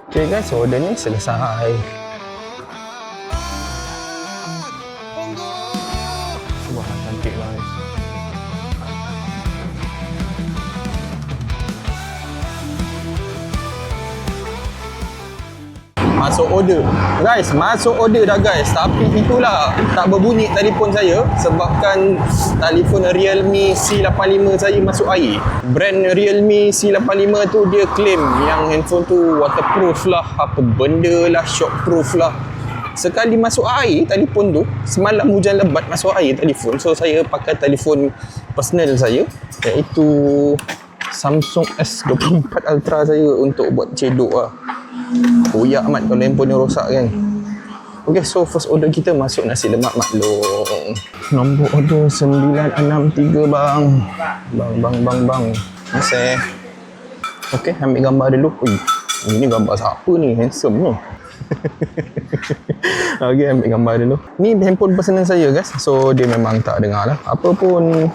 Okay guys, order ni selesai. Wah, cantik guys. Masuk order. Guys, masuk order dah guys. Tapi itulah, tak berbunyi telefon saya sebabkan telefon Realme C85 saya masuk air. Brand Realme C85 tu dia claim yang handphone tu waterproof lah, apa benda lah, shockproof lah. Sekali masuk air telefon tu, semalam hujan lebat masuk air telefon. So saya pakai telefon personal saya, iaitu Samsung S24 Ultra saya untuk buat cedok lah. Koyak amat kalau handphone ni rosak kan. Okay, so first order kita masuk nasi lemak maklum. Nombor order 963 bang. Bang. Masih. Okay, ambil gambar dulu. Ui, ini gambar siapa ni? Handsome ni. Okay, ambil gambar dulu. Ni handphone personal saya guys. So dia memang tak dengar lah apa pun.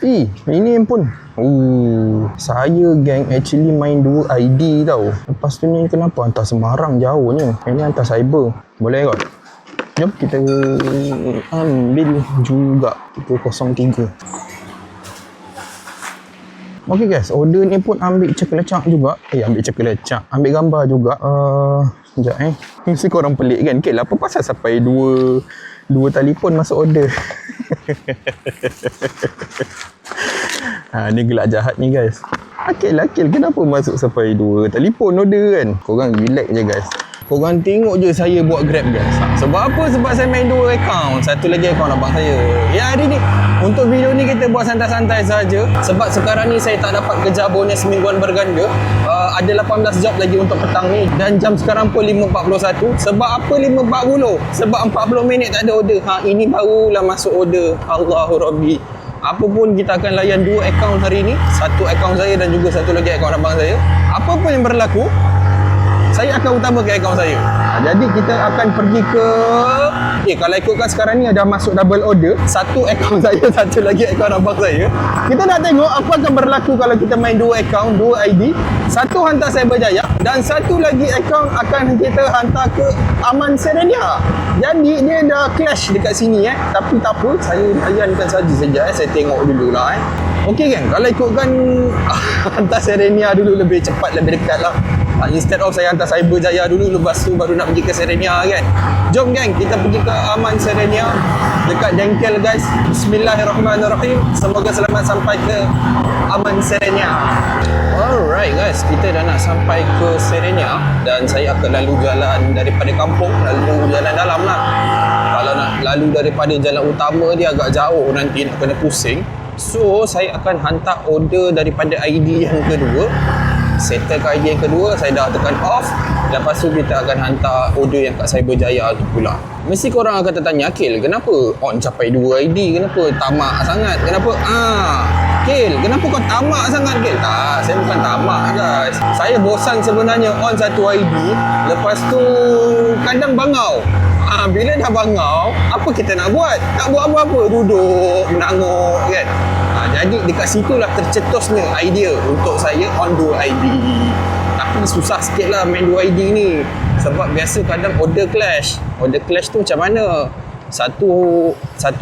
Ini handphone. Saya gang actually main dua ID tau. Lepas tu ni kenapa hantar sembarang jauh ni? Ini hantar cyber. Boleh kot? Jom kita ambil juga 303. Okay guys, order ni pun ambil cekelecak juga. Ambil cekelecak. Ambil gambar juga. Sekejap Mesti korang pelik kan? Okay lah, apa pasal sampai dua telefon masuk order? Ni gelak jahat ni guys. Akil kenapa masuk sampai dua telefon order kan? Korang relax je guys. Korang tengok je saya buat Grab guys. Sebab apa? Sebab saya main dua account. Satu lagi account abang saya. Ya hari ni untuk video ni kita buat santai-santai saja. Sebab sekarang ni saya tak dapat kerja bonus mingguan berganda. Ada 18 job lagi untuk petang ni. Dan jam sekarang pun 5.41. Sebab apa 5.40? Sebab 40 minit tak ada order. Ini barulah masuk order. Allahu Rabbi. Apa pun kita akan layan dua akaun hari ni. Satu akaun saya dan juga satu lagi akaun abang saya. Apa pun yang berlaku, saya akan utamakan akaun saya. Jadi kita akan pergi ke... kalau ikutkan sekarang ni ada masuk double order. Satu akaun saya, satu lagi akaun abang saya. Kita nak tengok apa akan berlaku kalau kita main dua akaun, dua ID. Satu hantar Cyberjaya dan satu lagi akaun akan kita hantar ke Aman Serenia. Jadi dia dah clash dekat sini Tapi tak apa, saya layankan saja sekejap saya tengok dululah Okey kan, kalau ikutkan hantar Serenia dulu lebih cepat, lebih dekat lah. Instead of saya hantar Cyberjaya dulu, lepas tu baru nak pergi ke Serenia kan. Jom gang, kita pergi ke Aman Serenia dekat Dengkel guys. Bismillahirrahmanirrahim. Semoga selamat sampai ke Aman Serenia. Alright guys, kita dah nak sampai ke Serenia dan saya akan lalu jalan daripada kampung, lalu jalan dalam lah. Kalau nak lalu daripada jalan utama dia agak jauh, nanti nak kena pusing. So saya akan hantar order daripada ID yang kedua. Settle ke ID yang kedua, saya dah tekan off. Lepas tu kita akan hantar order yang kat Cyberjaya tu pula. Mesti korang akan tertanya, Akil, kenapa on capai 2 ID? Kenapa tamak sangat? Kenapa? Akil, kenapa kau tamak sangat, Akil? Tak, saya bukan tamak guys. Saya bosan sebenarnya on satu ID. Lepas tu kadang bangau. Bila dah bangau, apa kita nak buat? Tak buat apa-apa, duduk, menanguk kan. Jadi dekat situlah tercetusnya idea untuk saya on 2 ID. Tapi susah sikit lah main 2 ID ni. Sebab biasa kadang order clash. Order clash tu macam mana? Satu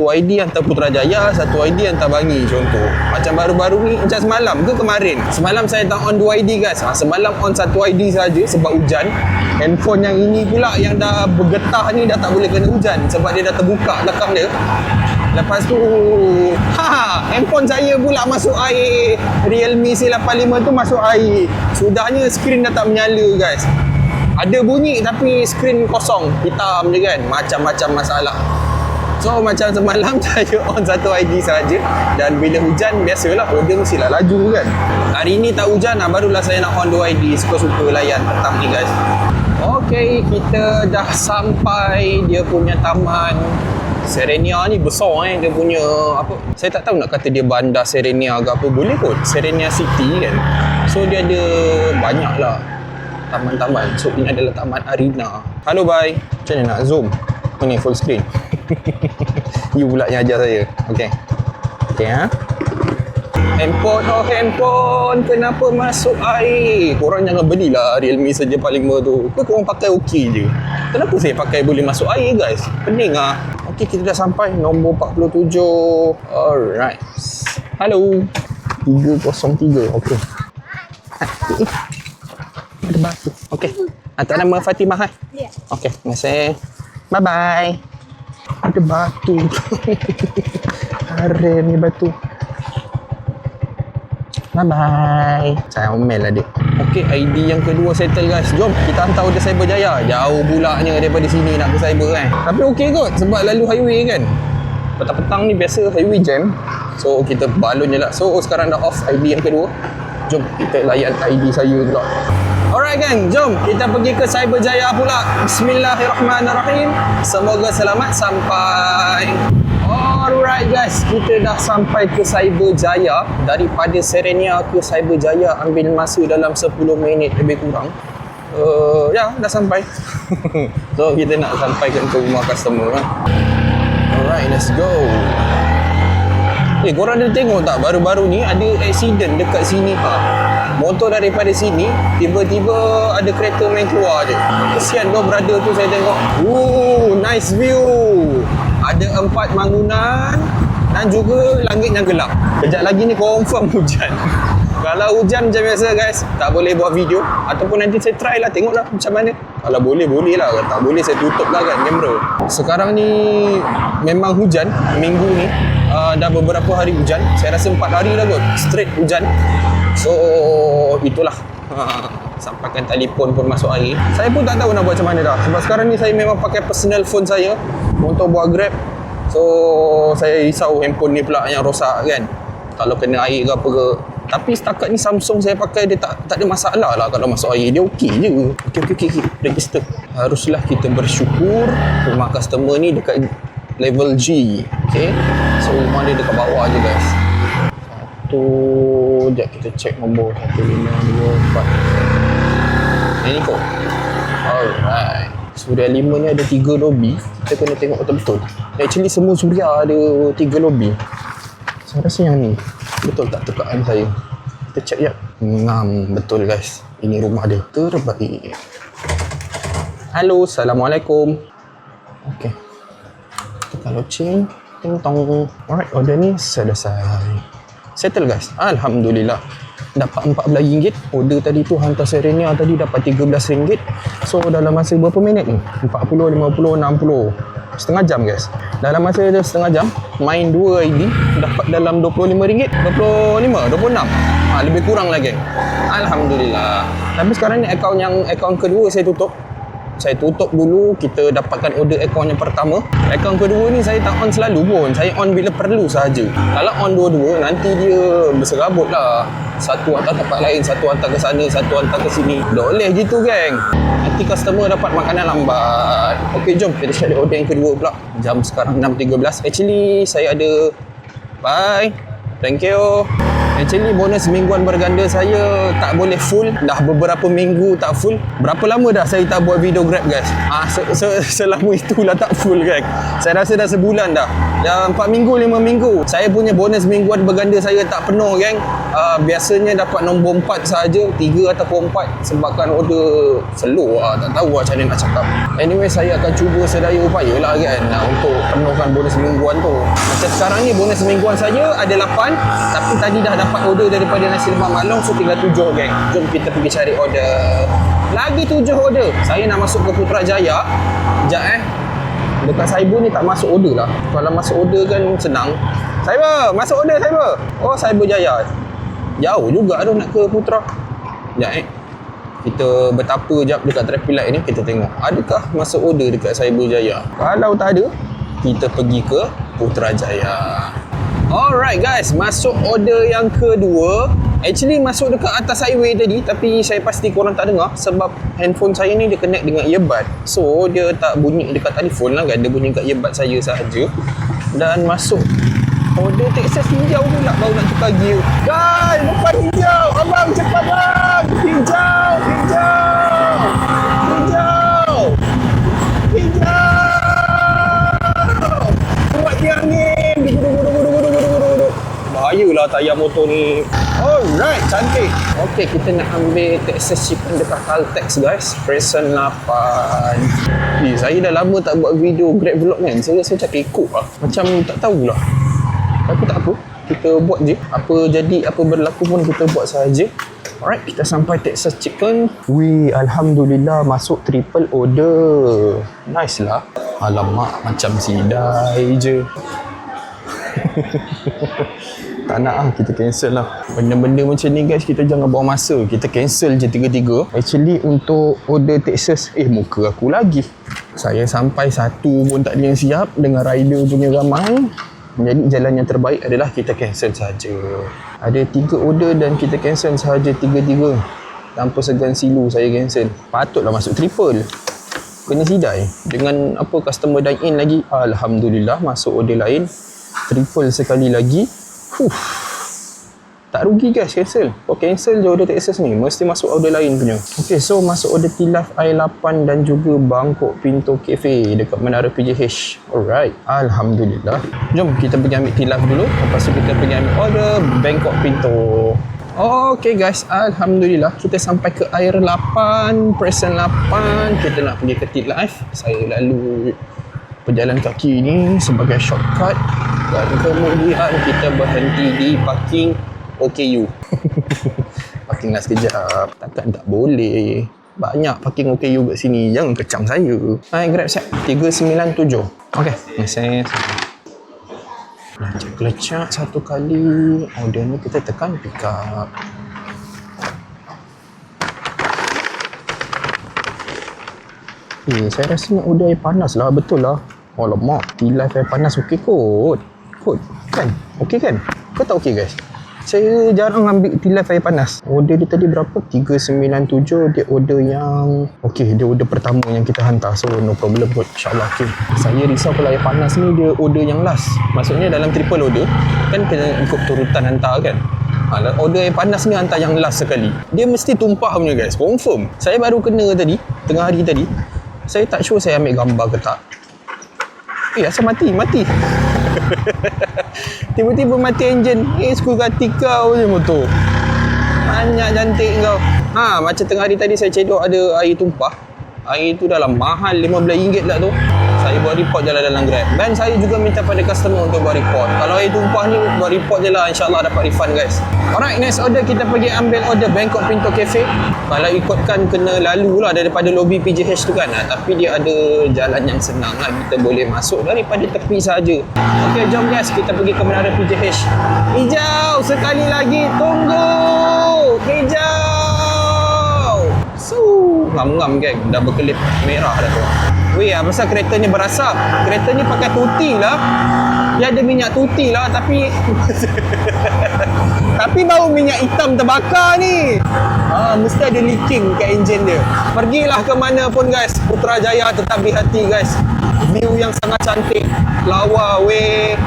ID hantar Putrajaya, satu ID hantar Bangi contoh. Macam baru-baru ni, macam semalam ke kemarin. Semalam saya tak on 2 ID guys. Semalam on satu ID saja sebab hujan. Handphone yang ini pula yang dah bergetah ni dah tak boleh kena hujan sebab dia dah terbuka belakang dia. Lepas tu handphone saya pula masuk air. Realme C85 tu masuk air. Sudahnya skrin dah tak menyala guys. Ada bunyi tapi skrin kosong, hitam je kan. Macam-macam masalah. So macam semalam saya on satu ID saja. Dan bila hujan biasalah order mestilah laju kan. Hari ni tak hujan barulah saya nak on 2 ID. Suka-suka layan petang ni guys. Okay, kita dah sampai dia punya taman Serenia ni besar dia punya apa. Saya tak tahu nak kata dia bandar Serenia ke apa. Boleh kot, Serenia City kan. So dia ada banyak lah taman-taman. So ini adalah Taman Arena. Halo bye. Macam mana nak zoom? Ini full screen. You pula yang ajar saya. Okay. Okay Handphone, kenapa masuk air? Korang jangan belilah Realme saja paling murah tu. Korang pakai okey je. Kenapa saya pakai boleh masuk air guys? Pening ah. Okey, kita dah sampai nombor 47. Alright. Halo. 303. Okey. Ada batu. Okey. Atas nama Fatimah kan? Ya. Okey, terima kasih. Bye-bye. Ada batu. Karen ni batu. Bye-bye. Saya omel lah dia. Okey, ID yang kedua settle guys. Jom kita hantar order Cyberjaya. Jauh pulaknya daripada sini nak ke Cyber kan. Tapi okey kot sebab lalu highway kan. Petang-petang ni biasa highway jam. So kita balon je lah. So sekarang dah off ID yang kedua. Jom kita layan ID saya pula. Alright gang, jom kita pergi ke Cyberjaya pula. Bismillahirrahmanirrahim. Semoga selamat sampai. Alright guys, kita dah sampai ke Cyberjaya. Daripada Serenia ke Cyberjaya ambil masa dalam 10 minit lebih kurang. Ya, dah sampai. So kita nak sampaikan ke rumah customer. Alright, let's go. Korang ada tengok tak baru-baru ni ada accident dekat sini motor daripada sini tiba-tiba ada kereta main keluar je. Kesian tu brother tu saya tengok. Nice view. Ada 4 bangunan dan juga langit yang gelap. Kejap lagi ni confirm hujan. Kalau hujan macam biasa guys, tak boleh buat video ataupun nanti saya try lah, tengoklah macam mana. Kalau boleh, boleh lah. Kalau tak boleh saya tutup lah kan kamera. Sekarang ni memang hujan minggu ni. Dah beberapa hari hujan. Saya rasa 4 hari dah kot straight hujan. So itulah. Sampaikan telefon pun masuk air. Saya pun tak tahu nak buat macam mana dah. Sebab sekarang ni saya memang pakai personal phone saya untuk buat Grab. So saya risau handphone ni pula yang rosak kan. Kalau kena air ke apa ke. Tapi setakat ni Samsung saya pakai dia tak ada masalah lah kalau masuk air. Dia okey je. Okey. Register. Haruslah kita bersyukur rumah customer ni dekat level G. Okay. So rumah dia dekat bawah je guys. Sekejap kita check nombor 1524. Ini kok. Alright. Suria 5 ni ada 3 lobby. Kita kena tengok betul-betul. Actually semua Suria ada 3 lobby. Saya rasa yang ni. Betul tak tekaan saya? Kita check jap. Betul guys. Ini rumah dia. Terbaik. Halo, Assalamualaikum. Okay. Kita loceng. Tong-tong. Alright, order ni selesai. Settle guys. Alhamdulillah. Dapat RM14. Order tadi tu hantar Serenia tadi dapat RM13. So dalam masa berapa minit ni? 40, 50, 60. Setengah jam guys. Dalam masa setengah jam main 2 ID dapat dalam RM25. 25, 26. Lebih kurang lagi. Alhamdulillah. Tapi sekarang ni akaun kedua saya tutup. Saya tutup dulu, kita dapatkan order akaun yang pertama. Akaun kedua ni saya tak on selalu pun. Saya on bila perlu sahaja. Kalau on dua-dua, nanti dia berserabut lah. Satu hantar tempat lain, satu hantar ke sana, satu hantar ke sini. Tak boleh gitu geng. Nanti customer dapat makanan lambat. Okey, jom kita cari order yang kedua pula. Jam sekarang 6.13. Actually, saya ada... Bye. Thank you. Actually bonus mingguan berganda saya tak boleh full. Dah beberapa minggu tak full. Berapa lama dah saya tak buat video Grab guys? Selama itulah tak full kan. Saya rasa dah sebulan dah. Dah 4 minggu, 5 minggu. Saya punya bonus mingguan berganda saya tak penuh geng. Biasanya dapat nombor 4 sahaja, 3 ataupun 4 sebabkan order slow lah. Tak tahu macam mana nak cakap. Anyway, saya akan cuba sedaya upaya lah kan untuk penuhkan bonus mingguan tu. Macam sekarang ni bonus mingguan saya ada 8. Tapi tadi dah dapat order daripada nasi lemak maklong, so tinggal 7 geng. Jom kita pergi cari order. Lagi 7 order. Saya nak masuk ke Putrajaya. Sekejap dekat Cyber ni tak masuk order lah. Kalau masuk order kan senang. Cyber, masuk order Cyber. Oh, Cyberjaya. Jauh juga tu nak ke Putra. Sekejap kita bertapa jap dekat traffic light ni. Kita tengok adakah masuk order dekat Cyberjaya. Kalau tak ada, kita pergi ke Putrajaya. Alright guys, masuk order yang kedua. Actually masuk dekat atas highway tadi, tapi saya pasti korang tak dengar sebab handphone saya ni dia connect dengan earbud. So dia tak bunyi dekat telefon lah kan, dia bunyi dekat earbud saya sahaja. Dan masuk order Texas hijau pula, baru nak tukar gear. Guys, depan hijau. Abang cepat bang. Hijau. Kuat dia angin. Bahayalah lah tayar motor ni. Alright, cantik. Okay, kita nak ambil Texas Chicken dekat Caltex guys. Present 8. Saya dah lama tak buat video Grab vlog kan. Saya rasa macam kekok lah. Macam tak tahulah. Tapi tak apa. Kita buat je. Apa jadi, apa berlaku pun kita buat sahaja. Alright, kita sampai Texas Chicken. Wih, Alhamdulillah masuk triple order. Nice lah. Alamak, macam sidai je. Tak nak lah, kita cancel lah. Benda-benda macam ni guys, kita jangan buang masa. Kita cancel je tiga-tiga. Actually untuk order Texas, muka aku lagi. Saya sampai satu pun tak ada yang siap. Dengan rider punya ramai. Jadi jalan yang terbaik adalah kita cancel saja. Ada 3 order dan kita cancel sahaja 3-3. Tanpa segan silu saya cancel. Patutlah masuk triple. Kena sidai. Dengan apa customer dine in lagi. Alhamdulillah masuk order lain. Triple sekali lagi. Tak rugi guys cancel. Kau cancel je order Texas ni, mesti masuk order lain punya. Okay, so masuk order tilaf air 8 dan juga Bangkok Pinto Cafe dekat Menara PJH. Alright, Alhamdulillah. Jom kita pergi ambil tilaf dulu. Lepas tu kita pergi ambil order Bangkok Pinto. Okay guys, Alhamdulillah kita sampai ke air 8, present 8. Kita nak pergi ke tilaf. Saya lalu berjalan kaki ni sebagai shortcut. Dan kemudian kita berhenti di parking OKU. Parking lah sekejap. Takkan tak boleh. Banyak parking OKU kat sini. Jangan kecam saya. Hai, Grab set 397. Okay, message. Lecak satu kali. Order ni kita tekan pick up. Saya rasa nak order air panas lah. Betul lah. Alamak, tilaf air panas okey kot. Kan? Okey kan? Kau tak okey guys? Saya jarang ambil tilaf air panas. Order dia tadi berapa? 397. Dia order yang okey, dia order pertama yang kita hantar. So no problem kot. InsyaAllah okey. Saya risau kalau air panas ni dia order yang last. Maksudnya dalam triple order kan kena ikut turutan hantar kan. Order air panas ni hantar yang last sekali. Dia mesti tumpah punya guys. Confirm. Saya baru kena tadi, tengah hari tadi. Saya tak sure saya ambil gambar ke tak. Asal mati. Tiba-tiba mati enjin. Suka hati kau je motor. Banyak cantik kau. Macam tengah hari tadi saya cedok ada air tumpah. Air tu dalam mahal RM15 lah tu. Saya buat report je lah dalam Grab. Dan saya juga minta pada customer untuk buat report. Kalau air tumpah ni buat report je lah. InsyaAllah dapat refund guys. Alright, next order kita pergi ambil order Bangkok Pinto Cafe. Kalau ikutkan kena lalu lah daripada lobby PJH tu kan. Tapi dia ada jalan yang senang lah. Kita boleh masuk daripada tepi saja. Okay, jom guys. Kita pergi ke Menara PJH. Hijau sekali lagi. Tunggu. Hijau. Ngam-ngam geng. Dah berkelip merah dah tu. Weh, pasal kereta ni berasap. Kereta ni pakai tuti lah. Dia ada minyak tuti lah tapi tapi bau minyak hitam terbakar ni. Mesti ada leaking kat enjin dia. Pergilah ke mana pun guys, Putrajaya tetap di hati guys. View yang sangat cantik. Lawa weh.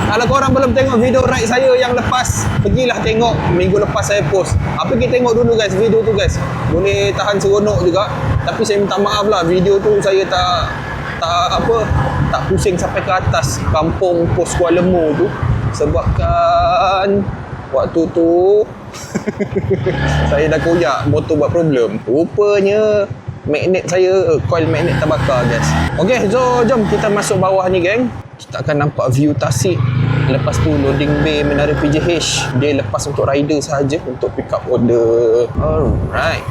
Kalau korang belum tengok video ride saya yang lepas, pergilah tengok. Minggu lepas saya post. Pergi tengok dulu guys video tu guys. Boleh tahan seronok juga. Tapi saya minta maaf lah, video tu saya tak pusing sampai ke atas kampung Pos Kuala Lemur tu. Sebabkan waktu tu saya dah koyak, motor buat problem. Rupanya magnet saya, coil magnet terbakar guys. Okay, so jom kita masuk bawah ni geng. Kita akan nampak view Tasik. Lepas tu loading bay Menara PJH. Dia lepas untuk rider sahaja untuk pick up order. Alright.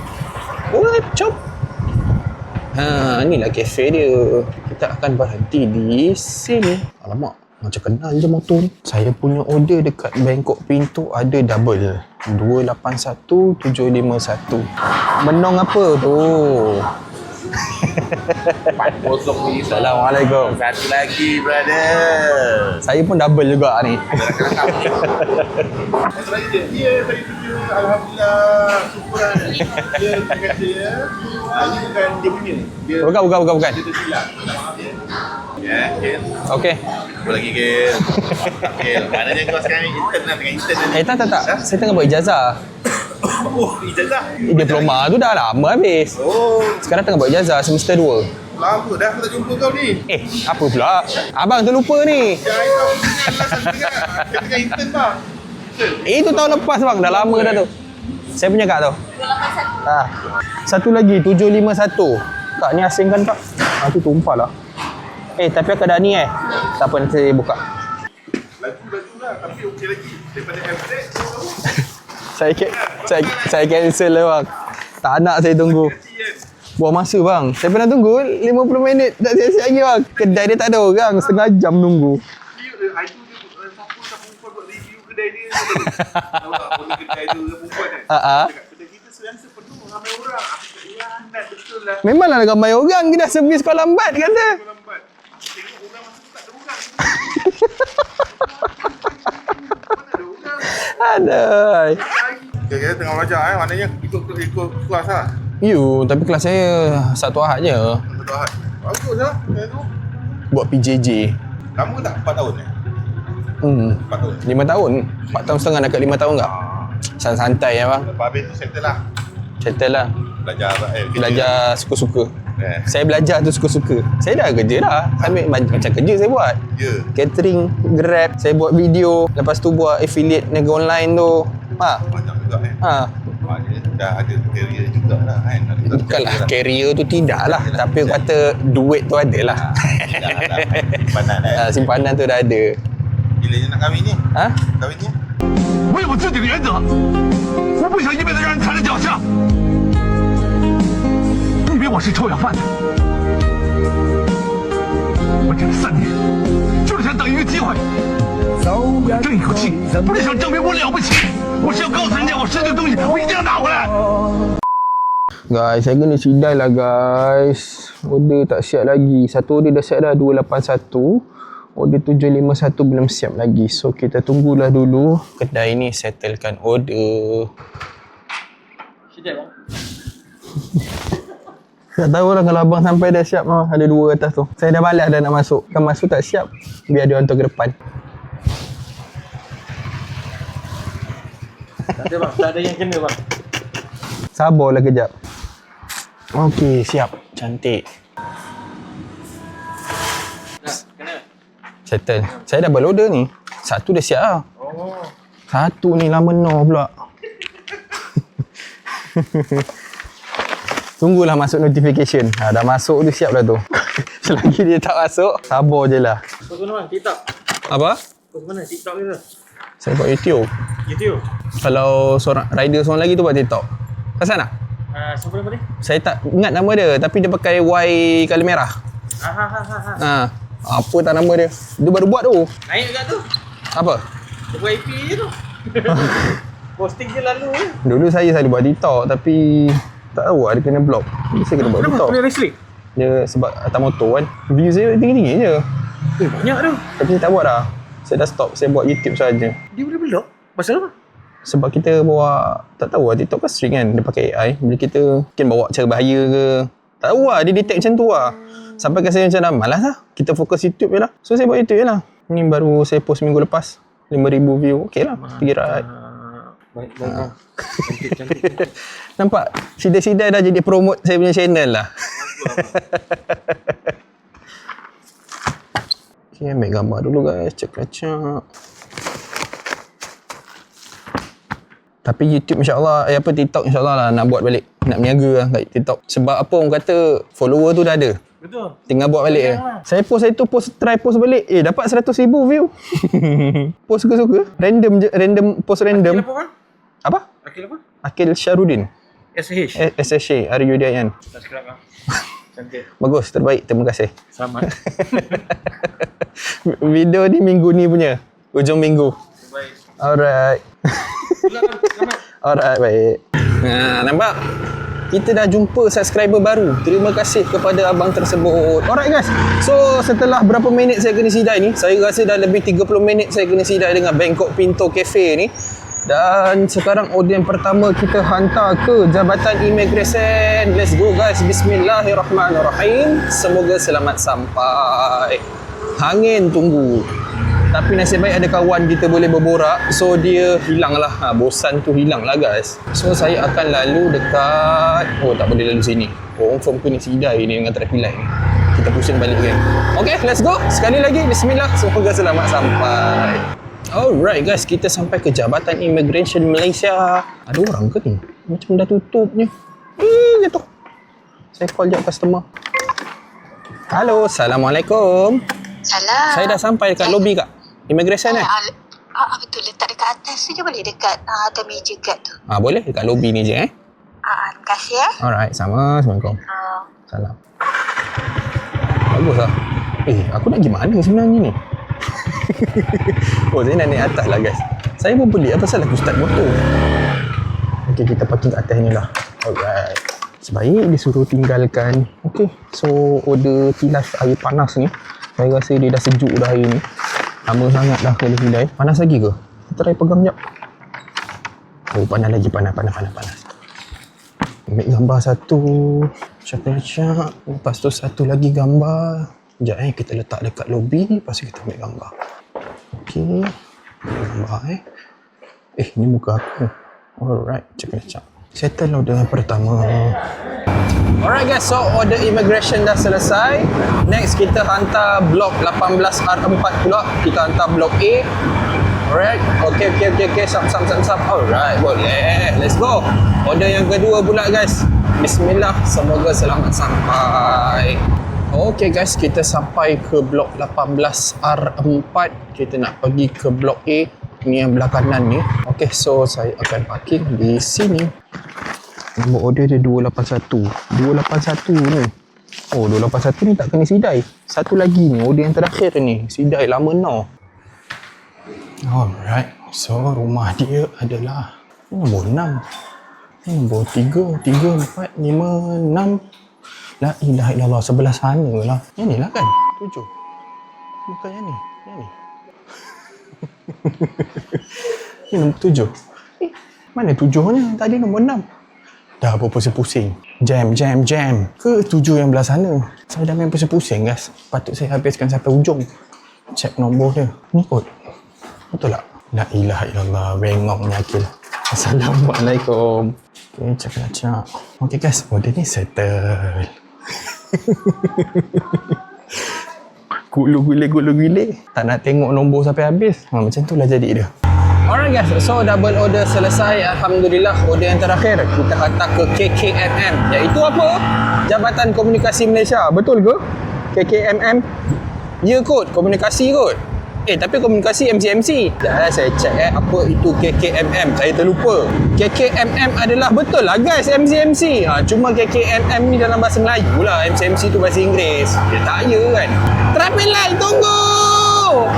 Jom. Inilah kafe dia. Kita akan berhenti di sini. Alamak, macam kenal je motor ni. Saya punya order dekat Bangkok Pinto ada double. 281751. Menong apa tu? 4-0 ni. Assalamualaikum. Satu lagi brother. Saya pun double juga ni. Dia tadi punya alhamdulillah syukuran. Dia kata dia ini bukan dia punya. Dia Bukan. Dia tersilap. Ya, Ken. Okey. Apa lagi Ken? Ken, maknanya kau sekarang intern lah, tengah intern ni. Tak. Saya tengah buat ijazah. Oh, ijazah. Diploma tu dah lama habis. Oh. Sekarang tengah buat ijazah semester 2. Lama dah aku tak jumpa kau ni. Apa pula? Abang terlupa ni. Yang air tahu ni adalah satu kan. Kita tengah intern bang. Itu tahun lepas bang, dah lama dah tu. Saya punya kak tu. 281. Satu lagi, 751. Kak ni asingkan kak. Tu tumpah lah. Tapi akak dah ni tak apa, nanti saya buka. Laju lah, tapi okey lagi. Daripada average, saya cancel lah bang. Tak nak saya tunggu. Buang masa bang. Saya pernah tunggu 50 minit tak siap-siap lagi bang. Kedai dia tak ada orang, setengah jam nunggu. I tu dia perempuan buat review kedai dia. Tahu tak boleh kedai tu perempuan kan? Kedai kita selesa penuh ramai orang. Aku cakap, ya Anad betul lah. Memanglah ramai orang, kita servis kau lambat kata. Lambat. Tengok orang masa tu tak ada orang. Mana ada orang? Aduh. Kita tengah belajar maknanya ikut kelas lah. Tapi kelas saya satu Ahad je. Satu Ahad. Bagus lah. Saya tu. Buat PJJ. Lama tak? 4 tahun 4 tahun. 5 tahun. 4 tahun setengah nak kat 5 tahun tak? Santai ya bang. Lepas habis tu settle lah. Settle lah. Belajar suka-suka. Saya belajar tu suka-suka. Saya dah kerja dah. Sambil macam kerja saya buat. Catering, Grab, saya buat video. Lepas tu buat affiliate niaga online tu. Banyak juga Maknanya dah ada career juga lah kan. Bukanlah career tu tidak lah. Tapi kata duit tu ada lah. Simpanan simpanan tu dah ada. Bila je nak kahwin ni? Kahwin ni? 我有我自己的原则，我不想一辈子让人踩在脚下。你以为我是臭要饭的？我这3年就是想等一个机会，争一口气，不是想证明我了不起，我是要告诉人家我失去的东西，我一定要拿回来。 Guys, saya kena sidai lah guys. Order tak siap lagi. Satu order dah siap dah, 281. Order 751 belum siap lagi. So kita tunggulah dulu kedai ni settlekan order. Sidai bang. Tak tahu lah kalau abang sampai dah siap lah. Ada 2 atas tu. Saya dah balas dah nak masuk. Kan masuk tak siap. Biar dia hantar ke depan. Tak ada bang, tak ada yang kena bang. Sabarlah kejap. Okey, siap. Cantik. Kena. Settle. Saya dah berloader ni. Satu dah siap lah. Satu ni lama no pula. Tunggulah masuk notification. Dah masuk tu siap dah tu. Selagi dia tak masuk, sabar je lah. Kau mana bang? TikTok? Apa? Kau mana? TikTok ke? Saya buat YouTube. YouTube? Kalau seorang rider seorang lagi tu buat TikTok. Pasal nak? Siapa nama dia? Saya tak ingat nama dia, tapi dia pakai Y colour merah. Apa tak nama dia? Dia baru buat tu. Naik juga tu. Apa? Dia buat IP je tu. Posting je lalu je. Dulu saya selalu buat TikTok, tapi tak tahu ada kena block. Jadi saya kena buat Kenapa? TikTok. Kena restrict? Dia sebab atas motor kan. View saya tinggi-tinggi je. Banyak tu. Tapi saya tak buat dah. Saya dah stop. Saya buat YouTube saja. Dia boleh block? Pasal apa? Sebab kita bawa, tak tahu lah, TikTok kan strict kan. Dia pakai AI. Bila kita mungkin bawa cara bahaya ke. Tak tahu lah, dia detect macam tu lah. Sampai ke saya macam dah malas lah. Kita fokus YouTube je lah. So saya buat YouTube je lah. Ni baru saya post minggu lepas. 5,000 view. Okey lah. Pergi ride. Baik. Cantik. Nampak? Sidai-sidai dah jadi promote saya punya channel lah. Okay, ambil gambar dulu guys. Cek-cek. Tapi YouTube insyaAllah, TikTok insyaAllah lah nak buat balik. Nak berniaga lah kat TikTok. Sebab apa orang kata follower tu dah ada. Betul. Tinggal buat balik je. Saya try post balik. Dapat 100,000 view. Post suka-suka. Random je, post random. Akil apa bang? Apa? Akil apa? Akil Syarudin. SH. SSH, RUDIN. Subscribe bang. Cantik. Bagus, terbaik. Terima kasih. Selamat. Video ni minggu ni punya. Ujung minggu. Baik. Alright. Selamat. Alright, baik. Nampak? Kita dah jumpa subscriber baru. Terima kasih kepada abang tersebut. Alright guys. So setelah berapa minit saya kena sidai ni, saya rasa dah lebih 30 minit saya kena sidai dengan Bangkok Pinto Cafe ni. Dan sekarang order yang pertama kita hantar ke Jabatan Immigration. Let's go guys. Bismillahirrahmanirrahim. Semoga selamat sampai. Hangin tunggu. Tapi nasib baik ada kawan kita boleh berborak. So dia hilang lah. Bosan tu hilang lah guys. So saya akan lalu dekat... Oh tak boleh lalu sini. Confirm ke ni sidai ni dengan terpilai ni. Kita pusing balik kan. Okay, let's go. Sekali lagi, bismillah. Semoga selamat sampai. Alright guys, kita sampai ke Jabatan Immigration Malaysia. Ada orang ke ni? Macam dah tutupnya. Jatuh. Saya call je customer. Halo, Assalamualaikum. Salam. Saya dah sampai dekat lobby kak. Immigration Betul, letak dekat atas tu je boleh, dekat atas meja kat tu. Boleh dekat lobby ni je Terima kasih Alright, sama. Assalamualaikum. Salam. Bagus lah. Aku nak pergi mana sebenarnya ni? Saya nak naik atas lah guys. Saya pun pelik apa pasal aku start motor. Okay, kita parking kat atas ni lah. Alright. Sebaik disuruh tinggalkan. Okay, so order tilas air panas ni. Saya rasa dia dah sejuk dah air ni. Lama sangat dah kalau hilai. Panas lagi ke? Kita try pegang jap. Panas lagi, panas. Ambil gambar satu. Cak. Lepas tu satu lagi gambar. Sekejap kita letak dekat lobby. Lepas tu kita ambil gambar. Okay. Gambar ni muka aku. Alright, cak. Settle order yang pertama. Alright guys, so order immigration dah selesai. Next kita hantar blok 18R4 pula. Kita hantar blok A. Alright, okay. Sap. Alright, boleh. Let's go. Order yang kedua pula guys. Bismillah, semoga selamat sampai. Okay guys, kita sampai ke blok 18R4. Kita nak pergi ke blok A. Ni yang belah kanan ni. Okay, so saya akan parking di sini. Nombor order dia 281. 281 ni. 281 ni tak kena sidai. Satu lagi ni, order yang terakhir ni. Sidai lama no. Alright. So, rumah dia adalah nombor 6. Nombor 3, 4, 5, 6. La ilaha illallah. Sebelah sana lah. Yang ni lah kan? 7. Bukan yang ni. Ni nombor 7. Mana 7-nya? Tadi nombor 6. Dah berpusing-pusing. Jam. Ke 7 yang belah sana? Saya dah main pusing-pusing guys. Patut saya habiskan sampai ujung. Cek nombor dia. Ni kot. Betul tak? La ilaha illallah. Bengoknya akil. Assalamualaikum. Okay, cak. Okay guys, order ni settle. Gulung-gulung. Tak nak tengok nombor sampai habis. Macam tu lah jadi dia. Alright guys, so double order selesai. Alhamdulillah, order yang terakhir kita hantar ke KKMM. Iaitu apa? Jabatan Komunikasi Malaysia. Betul ke? KKMM? Ya kot, komunikasi kot. Tapi komunikasi MCMC. Dah saya cek apa itu KKMM. Saya terlupa. KKMM adalah betul lah guys, MCMC. Cuma KKMM ni dalam bahasa Melayu lah. MCMC tu bahasa Inggeris. Dia tak ya kan? Traffic light, tunggu!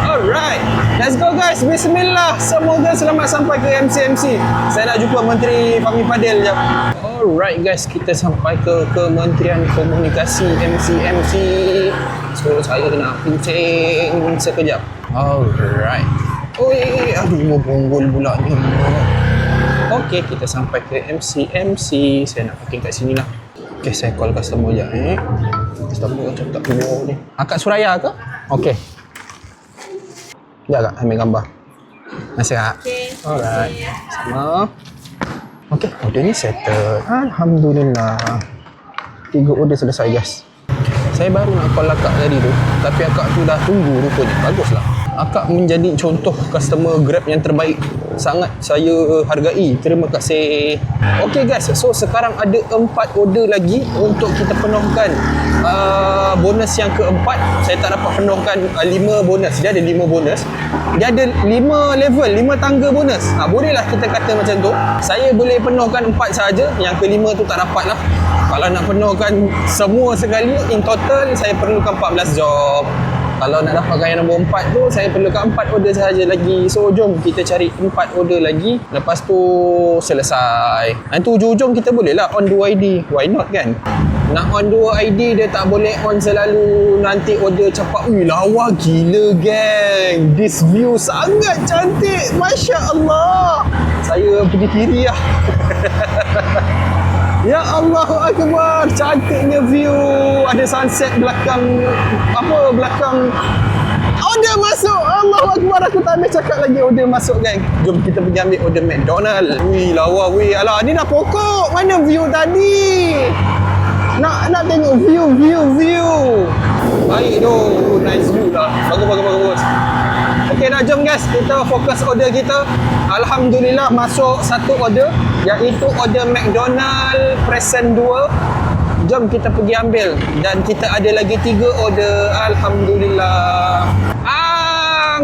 Alright, let's go guys. Bismillah. Semoga selamat sampai ke MCMC. Saya nak jumpa Menteri Fahmi Fadil jap. Alright guys, kita sampai ke Kementerian Komunikasi MCMC. So saya nak pincing sekejap. Alright. Aduh, bonggol pula ni. Okay, kita sampai ke MCMC. Saya nak parking kat sini lah. Okay, saya call customer je Customer macam tak keluar ni. Akak Suraya ke? Okay. Sekejap kak, ambil gambar. Masih kak? Okay. Alright. Sama. Okay, order ni settle. Alhamdulillah. 3 order selesai guys. Saya baru nak call akak tadi tu. Tapi akak tu dah tunggu rupanya. Baguslah. Akak menjadi contoh customer Grab yang terbaik. Sangat saya hargai. Terima kasih. Okay guys, so sekarang ada 4 order lagi untuk kita penuhkan bonus yang keempat. Saya tak dapat penuhkan 5 bonus. Dia ada 5 bonus. Dia ada 5 level, 5 tangga bonus. Bolehlah kita kata macam tu. Saya boleh penuhkan 4 saja. Yang kelima tu tak dapat lah. Kalau nak penuhkan semua sekali, in total saya perlukan 14 job. Kalau nak dapatkan yang nombor 4 tu, saya perlukan 4 order sahaja lagi. So, jom kita cari 4 order lagi. Lepas tu, selesai. Nanti ujung-ujung kita boleh lah on 2 ID. Why not kan? Nak on 2 ID, dia tak boleh on selalu. Nanti order cepat. Lawa gila geng. This view sangat cantik. Masya Allah. Saya pergi kiri lah. Ya Allahu Akbar, cantiknya view. Ada sunset belakang belakang. Order masuk. Allahu Akbar, aku tak habis cakap lagi order masuk geng. Jom kita pergi ambil order McDonald. Lawa Alah, ni dah pokok. Mana view tadi? Nak tengok view. Baik tu. Nice view lah. Bagus. Okey dah, jom guys. Kita fokus order kita. Alhamdulillah masuk satu order, iaitu order McDonald Present 2. Jom kita pergi ambil. Dan kita ada lagi 3 order. Alhamdulillah.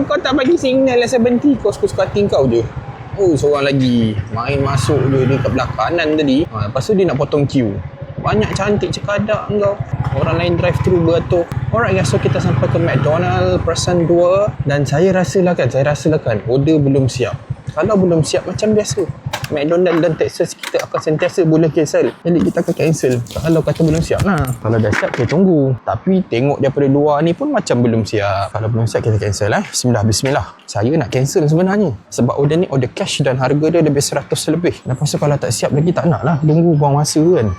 Kau tak bagi signal lah, saya berhenti. Kau suka-suka hati kau je. Oh, seorang lagi main masuk je dekat belah kanan tadi. Lepas tu dia nak potong queue. Banyak cantik cekadak kau. Orang lain drive thru beratur. Alright guys, so kita sampai ke McDonald Present 2. Dan saya rasakan order belum siap. Kalau belum siap macam biasa, McDonald dan Texas kita akan sentiasa boleh cancel. Jadi kita akan cancel kalau kata belum siap lah. Kalau dah siap kita tunggu. Tapi tengok daripada luar ni pun macam belum siap. Kalau belum siap kita cancel Bismillah. Saya nak cancel sebenarnya. Sebab order ni order cash dan harga dia lebih 100 lebih. Lepas tu kalau tak siap lagi tak nak lah. Tunggu buang masa kan.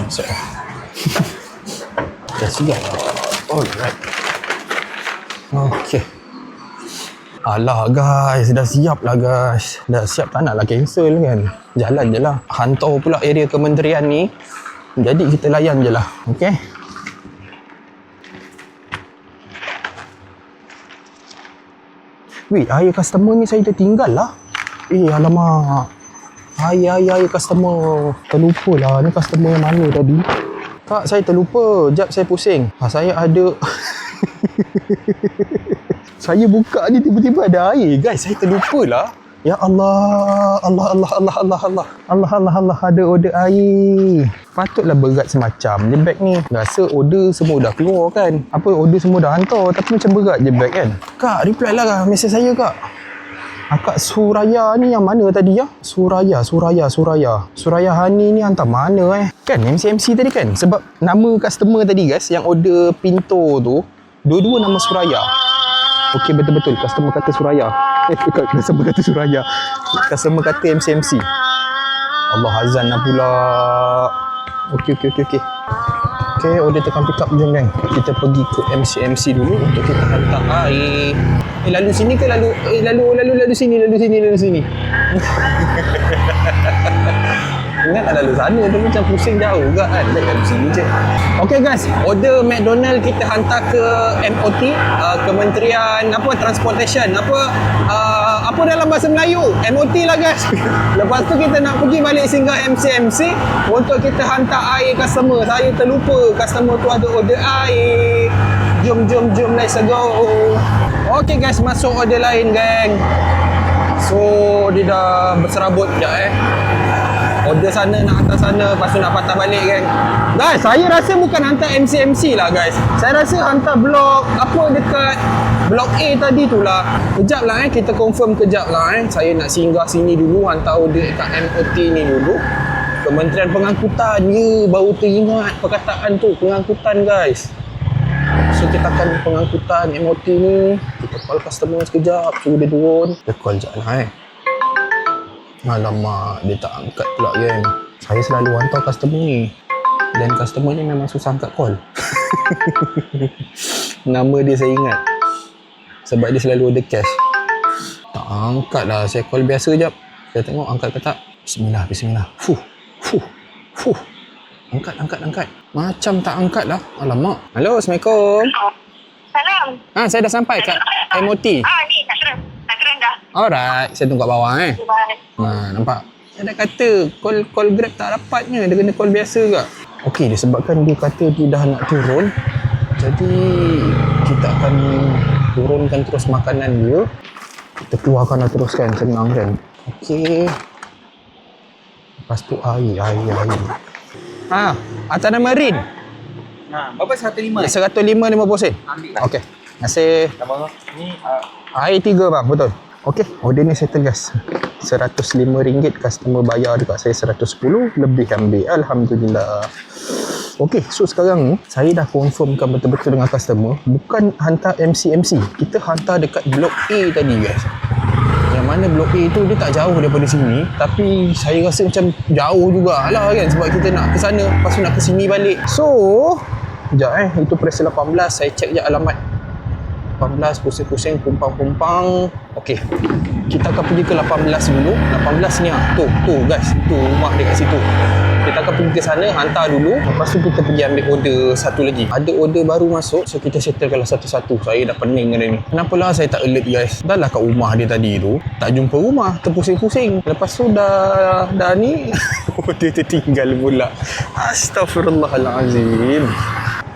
Siap lah. Dah siap lah. Alright. Okay. Alah guys, dah siap lah guys. Dah siap, tak naklah cancel kan. Jalan je lah. Hantar pula area kementerian ni. Jadi kita layan je lah. Okay. Wait, air customer ni saya tertinggal lah. Alamak. Air customer. Terlupa lah. Ni customer mana tadi? Kak, saya terlupa. Jap, saya pusing. Saya ada... Saya buka ni tiba-tiba ada air. Guys, saya terlupa lah. Ya Allah. Allah, ada order air. Patutlah berat semacam je beg ni. Rasa order semua dah keluar kan. Order semua dah hantar. Tapi macam berat je beg kan. Kak, reply lah mesej saya kak. Kak Suraya ni yang mana tadi ya? Suraya Hani ni hantar mana Kan MC tadi kan? Sebab nama customer tadi guys, yang order pinto tu, dua-dua nama Suraya. Okey, betul-betul. Customer kata Suraya. Customer kata Suraya. Customer kata MC. Allah azan lah pula. Okey. Okey, order tekan pick up jom geng. Kita pergi ke MC dulu untuk kita hantar air. Lalu sini ke lalu sini. Ingat tak lalu sana tu macam pusing jauh ke kan. Lalu sini je. Okay guys, order McDonald kita hantar ke MOT, Kementerian Transportation. Apa dalam bahasa Melayu? MOT lah guys. Lepas tu kita nak pergi balik singgah MC untuk kita hantar air customer. Saya terlupa customer tu ada order air. Jom, let's go. Okay guys, masuk order lain geng. So dia dah berserabut sekejap order sana nak hantar sana, lepas tu nak patah balik kan. Guys, saya rasa bukan hantar MC lah guys. Saya rasa hantar blok dekat blok A tadi tu lah. Kejap lah kita confirm kejap lah Saya nak singgah sini dulu, hantar order dekat MOT ni dulu. Kementerian Pengangkutan baru teringat perkataan tu, pengangkutan guys. So kita akan pengangkutan MOT ni. Kita call customer sekejap, suruh dia turun. Dia call sekejap lah Alamak, dia tak angkat pula geng. Saya selalu hantar customer ni. Dan customer ni memang susah angkat call. Nama dia saya ingat. Sebab dia selalu order cash. Tak angkat lah, saya call biasa jap. Saya tengok angkat ke tak. Bismillah. Fuh. Angkat. Macam tak angkat lah. Alamak. Halo, Assalamualaikum. Salam. Saya dah sampai kat MOT. Ni, nak keren dah. Alright, saya tunggu kat bawah nampak. Saya dah kata call Grab tak dapatnya. Dia kena call biasa ke. Okey, disebabkan dia kata dia dah nak turun. Jadi kita akan turunkan terus makanan dia. Kita keluarkan lah terus kan, senang kan. Okey. Lepas tu air. Atas nama Rin. Berapa 105? 105.50 sen. Ambil. Okey. Terima kasih. Ni Air 3 bang, betul. Okey, order ni settle guys. RM105 customer bayar dekat saya 110, lebih ambil. Alhamdulillah. Okey, so sekarang ni saya dah confirmkan betul-betul dengan customer, bukan hantar MC. Kita hantar dekat blok A tadi guys. Yang mana blok A tu dia tak jauh daripada sini, tapi saya rasa macam jauh jugalah kan, sebab kita nak ke sana, lepas tu nak ke sini balik. So, sekejap itu press 18, saya check je alamat. 18, pusing-pusing, kumpang-kumpang. Okey. Kita akan pergi ke 18 dulu. 18 ni tu guys. Tu rumah dia kat situ. Kita akan pergi ke sana, hantar dulu. Lepas tu kita pergi ambil order satu lagi. Ada order baru masuk, so kita settlekanlah satu-satu. Saya dah pening dah ni. Kenapalah saya tak alert guys? Dah lah kat rumah dia tadi tu, tak jumpa rumah, terpusing-pusing. Lepas tu dah ni order tertinggal pula. Astaghfirullahalazim.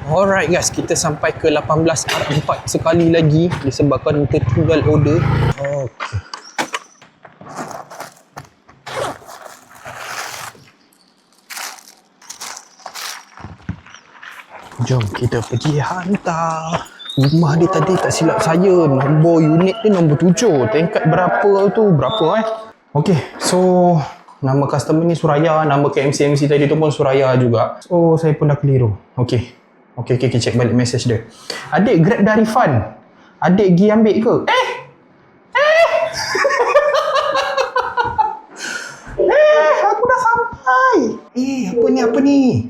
Alright guys, kita sampai ke 18R4 sekali lagi disebabkan tertinggal order. Okey. Jom kita pergi hantar. Rumah dia tadi tak silap saya, nombor unit dia nombor 7. Tingkat berapa tu? Berapa Okey, so nama customer ni Suraya, nama KMC tadi tu pun Suraya juga. So saya pun dah keliru. Okey, check balik message dia. Adik, Grab dah refund. Adik pergi ambil ke? Aku dah sampai. Apa ni?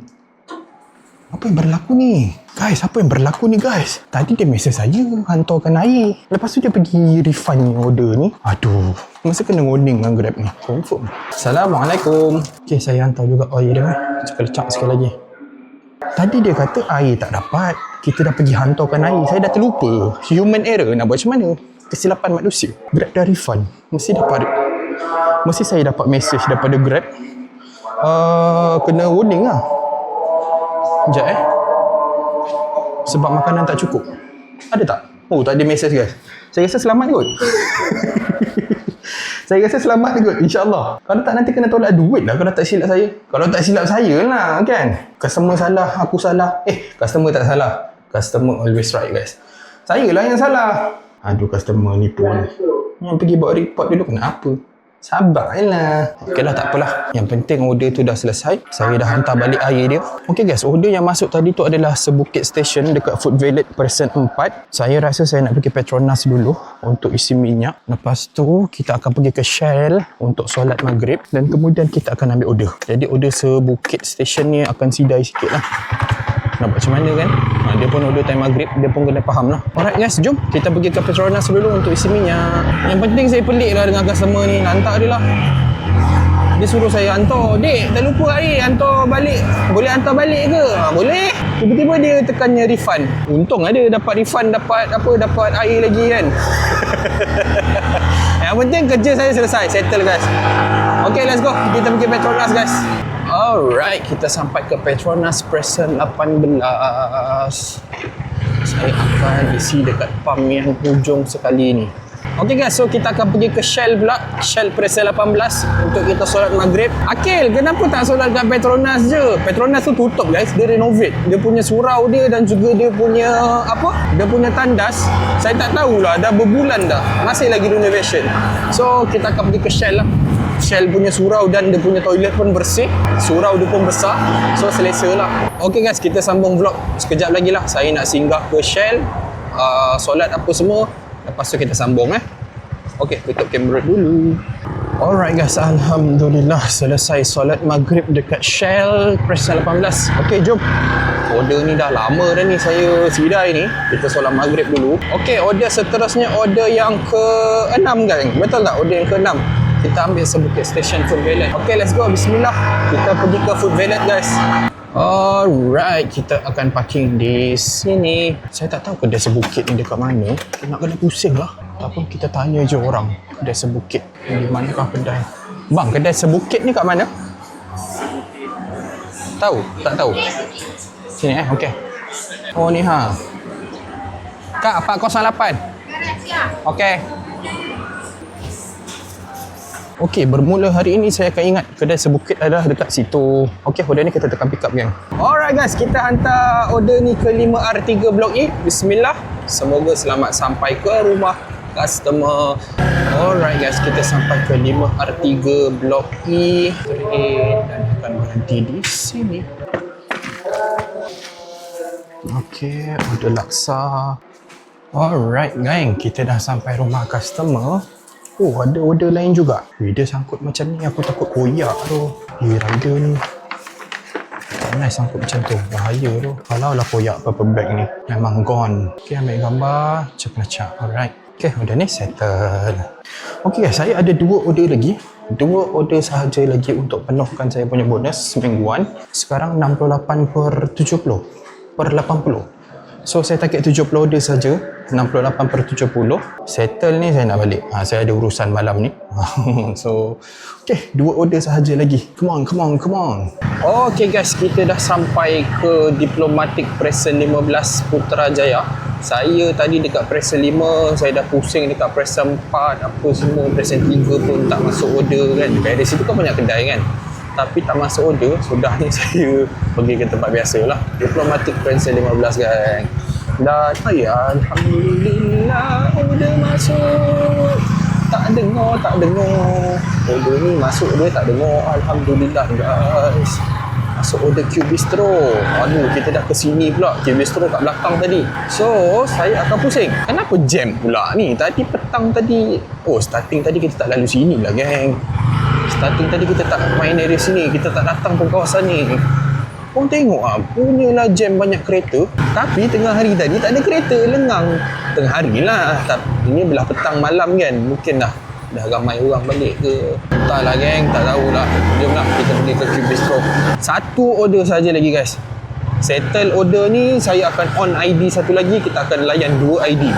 Apa yang berlaku ni? Guys, apa yang berlaku ni guys? Tadi dia mesej saya hantarkan air. Lepas tu dia pergi refund order ni. Aduh, masa kena warning dengan Grab ni. Confirm. Assalamualaikum. Okay, saya hantar juga air dia. Lecak sekali lagi. Tadi dia kata air tak dapat. Kita dah pergi hantarkan air. Saya dah terlupa. Human error, nak buat macam mana? Kesilapan manusia. Grab dah refund. Mesti saya dapat message daripada Grab. Kena warning lah. Sekejap sebab makanan tak cukup. Ada tak? Oh, tak ada message guys. Saya rasa selamat kot. Saya rasa selamat kot, insyaAllah. Kalau tak nanti kena tolak duit lah kalau tak silap saya. Kalau tak silap saya lah kan. Customer salah, aku salah. Customer tak salah. Customer always right guys. Saya lah yang salah. Aduh, customer ni pun. Yang pergi buat report dulu kenapa? Sabarlah. Okeylah, tak apalah. Yang penting order tu dah selesai. Saya dah hantar balik air dia. Okey guys, order yang masuk tadi tu adalah Sebukit Station dekat Food Village Present 4. Saya rasa saya nak pergi Petronas dulu untuk isi minyak. Lepas tu kita akan pergi ke Shell untuk solat maghrib dan kemudian kita akan ambil order. Jadi order Sebukit Station ni akan sidai sikit lah. Nak buat macam mana kan? Dia pun order time maghrib, dia pun kena faham lah. Alright guys, jom kita pergi ke Petronas dulu untuk isi minyak. Yang penting saya pelik lah dengan customer ni. Hantar dia lah. Dia suruh saya hantar. Dek, tak lupa air, hantar balik. Boleh hantar balik ke? Boleh. Tiba-tiba dia tekannya refund. Untung ada dapat refund, dapat air lagi kan. Yang penting kerja saya selesai, settle guys. Okay, let's go. Kita pergi Petronas guys. Alright, kita sampai ke Petronas Present 18. Saya akan isi dekat pump yang hujung sekali ni. Okay guys, so kita akan pergi ke Shell pula. Shell Present 18 untuk kita solat maghrib. Akil, kenapa tak solat kat Petronas je? Petronas tu tutup guys, dia renovate. Dia punya surau dia dan juga dia punya dia punya tandas. Saya tak tahulah, dah berbulan dah. Masih lagi renovation. So kita akan pergi ke Shell lah. Shell punya surau dan dia punya toilet pun bersih. Surau dia pun besar. So selesa lah. Okay guys, kita sambung vlog sekejap lagi lah. Saya nak singgah ke Shell, solat apa semua. Lepas tu kita sambung Okay, tutup kamera dulu. Alright guys, alhamdulillah selesai solat maghrib dekat Shell Present 18. Okay, jom. Order ni dah lama dah ni saya sidai ni. Kita solat maghrib dulu. Okay, order seterusnya order yang ke-6 kan? Betul tak order yang ke-6? Kita ambil Sebukit Station Food Village. Okay, let's go. Bismillah. Kita pergi ke Food Village guys. Alright, kita akan parking di sini. Saya tak tahu kedai Sebukit ni dekat mana. Nak kena pusing lah. Ataupun kita tanya je orang kedai Sebukit. Di manakah kedai? Bang, kedai Sebukit ni kat mana? Tahu? Tak tahu? Sini okay. Oh ni Kak, 408. Okay. Okey, bermula hari ini saya akan ingat kedai Sebukit adalah dekat situ. Okey, order ni kita tekan pick up gang. Alright guys, kita hantar order ni ke 5R3 Blok E. Bismillah. Semoga selamat sampai ke rumah customer. Alright guys, kita sampai ke 5R3 Blok E. Dan akan berhenti di sini. Okey, order laksa. Alright gang, kita dah sampai rumah customer. Oh, ada order lain juga. Dia sangkut macam ni, aku takut koyak tu. Rider ni. tak nice sangkut macam tu. Bahaya tu. Kalau lah koyak purple bag ni, memang gone. Okay, ambil gambar. Cek. Alright. Okay, order ni settle. Okay guys, saya ada 2 order lagi. 2 order sahaja lagi untuk penuhkan saya punya bonus mingguan. Sekarang 68 per 70 per 80. So saya target 70 order saja. 68 per 70. Settle ni saya nak balik. Saya ada urusan malam ni. So okay, 2 order sahaja lagi. Come on. Okay guys, kita dah sampai ke Diplomatic Present 15 Putrajaya. Saya tadi dekat Present 5, saya dah pusing dekat Present 4, apa semua. Present 3 pun tak masuk order kan. Dari situ kan banyak kedai kan, tapi tak masuk order. Sudah ni saya pergi ke tempat biasa lah, Diplomatic Present 15 kan. Dan alhamdulillah order masuk. Tak dengar order ni masuk, dia tak dengar. Alhamdulillah guys, masuk order Q Bistro. Aduh, kita dah ke sini pula. Q Bistro kat belakang tadi. So, saya akan pusing. Kenapa jam pula ni? Tadi petang tadi. Oh, starting tadi kita tak lalu sini lah, geng. Starting tadi kita tak main area sini. Kita tak datang ke kawasan ni. Korang tengok lah, punyalah jam banyak kereta. Tapi tengah hari tadi tak ada kereta, lengang. Tengah hari lah. Tapi ini belah petang malam kan. Mungkin dah ramai orang balik ke. Entahlah geng, tak tahulah. Jom lah kita pergi ke Q Bistro. 1 order saja lagi guys. Settle order ni, saya akan on ID satu lagi. Kita akan layan 2 ID.